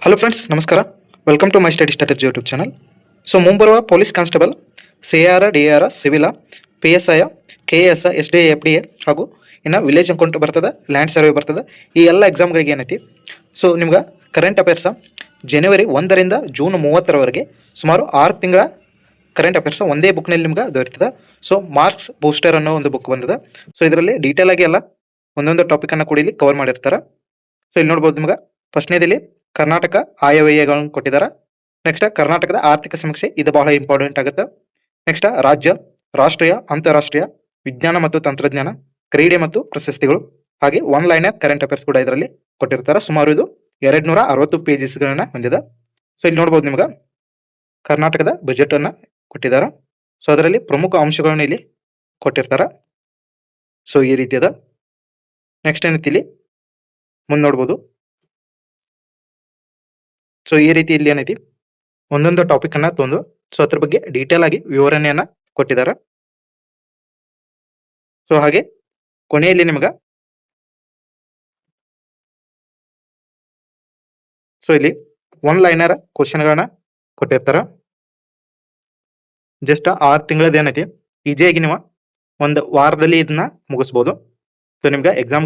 Hello friends, ನಮಸ್ಕಾರ. Welcome to my study strategy YouTube channel. So ಮುಂಬರುವ police constable, CAR, DAR, civil, PSI, KAS, SDA, FDA ಹಾಗೂ ಇನ್ನು village account ಬರ್ತದೆ, land survey ಬರ್ತದೆ. ಈ ಎಲ್ಲ ಎಕ್ಸಾಮ್ಗಳಿಗೆ ಏನೈತಿ, ಸೊ ನಿಮ್ಗೆ ಕರೆಂಟ್ ಅಫೇರ್ಸ ಜನವರಿ 1ರಿಂದ ಜೂನ್ 30ರವರೆಗೆ ಸುಮಾರು 6 ತಿಂಗಳ ಕರೆಂಟ್ ಅಫೇರ್ಸ್ ಒಂದೇ ಬುಕ್ನಲ್ಲಿ ನಿಮ್ಗೆ ದೊರೀತದೆ. ಸೊ ಮಾರ್ಕ್ಸ್ ಬೂಸ್ಟರ್ ಅನ್ನೋ ಒಂದು ಬುಕ್ ಬಂದಿದೆ. ಸೊ ಇದರಲ್ಲಿ ಡೀಟೇಲ್ ಆಗಿ ಎಲ್ಲ ಒಂದೊಂದು ಟಾಪಿಕನ್ನು ಕೂಡ ಇಲ್ಲಿ ಕವರ್ ಮಾಡಿರ್ತಾರೆ. ಸೊ ಇಲ್ಲಿ ನೋಡ್ಬೋದು ನಿಮ್ಗೆ ಫಸ್ಟ್ನೇದಲ್ಲಿ ಕರ್ನಾಟಕ ಆಯವ್ಯಯಗಳನ್ನು ಕೊಟ್ಟಿದ್ದಾರೆ. ನೆಕ್ಸ್ಟ್ ಕರ್ನಾಟಕದ ಆರ್ಥಿಕ ಸಮೀಕ್ಷೆ, ಇದು ಬಹಳ ಇಂಪಾರ್ಟೆಂಟ್ ಆಗುತ್ತೆ. ನೆಕ್ಸ್ಟ್ ರಾಜ್ಯ, ರಾಷ್ಟ್ರೀಯ, ಅಂತಾರಾಷ್ಟ್ರೀಯ, ವಿಜ್ಞಾನ ಮತ್ತು ತಂತ್ರಜ್ಞಾನ, ಕ್ರೀಡೆ ಮತ್ತು ಪ್ರಶಸ್ತಿಗಳು, ಹಾಗೆ ಒನ್ ಲೈನರ್ ಕರೆಂಟ್ ಅಫೇರ್ಸ್ ಕೂಡ ಇದರಲ್ಲಿ ಕೊಟ್ಟಿರ್ತಾರೆ. ಸುಮಾರು ಇದು 260 ಪೇಜಸ್ಗಳನ್ನ ಹೊಂದಿದೆ. ಸೊ ಇಲ್ಲಿ ನೋಡ್ಬೋದು ನಿಮ್ಗೆ ಕರ್ನಾಟಕದ ಬಜೆಟ್ ಅನ್ನ ಕೊಟ್ಟಿದ್ದಾರೆ. ಸೊ ಅದರಲ್ಲಿ ಪ್ರಮುಖ ಅಂಶಗಳನ್ನು ಇಲ್ಲಿ ಕೊಟ್ಟಿರ್ತಾರೆ. ಸೊ ಈ ರೀತಿ ಅದ. ನೆಕ್ಸ್ಟ್ ಏನೈತಿ ಇಲ್ಲಿ ಮುಂದೆ ನೋಡ್ಬೋದು. ಸೊ ಈ ರೀತಿ ಇಲ್ಲಿ ಏನೈತಿ ಒಂದೊಂದು ಟಾಪಿಕ್ ಅನ್ನ ತಂದು ಸೊ ಅದ್ರ ಬಗ್ಗೆ ಡೀಟೇಲ್ ಆಗಿ ವಿವರಣೆಯನ್ನ ಕೊಟ್ಟಿದ್ದಾರೆ. ಸೊ ಹಾಗೆ ಕೊನೆಯಲ್ಲಿ ನಿಮ್ಗ ಸೊ ಇಲ್ಲಿ ಒನ್ ಲೈನರ್ ಕ್ವಶನ್ಗಳನ್ನ ಕೊಟ್ಟಿರ್ತಾರ. ಜಸ್ಟ್ 6 ತಿಂಗಳದ ಏನೈತಿ ಈಜಿಯಾಗಿ ನೀವು ಒಂದು ವಾರದಲ್ಲಿ ಇದನ್ನ ಮುಗಿಸ್ಬೋದು. ಸೊ ನಿಮ್ಗೆ ಎಕ್ಸಾಮ್ಗೆ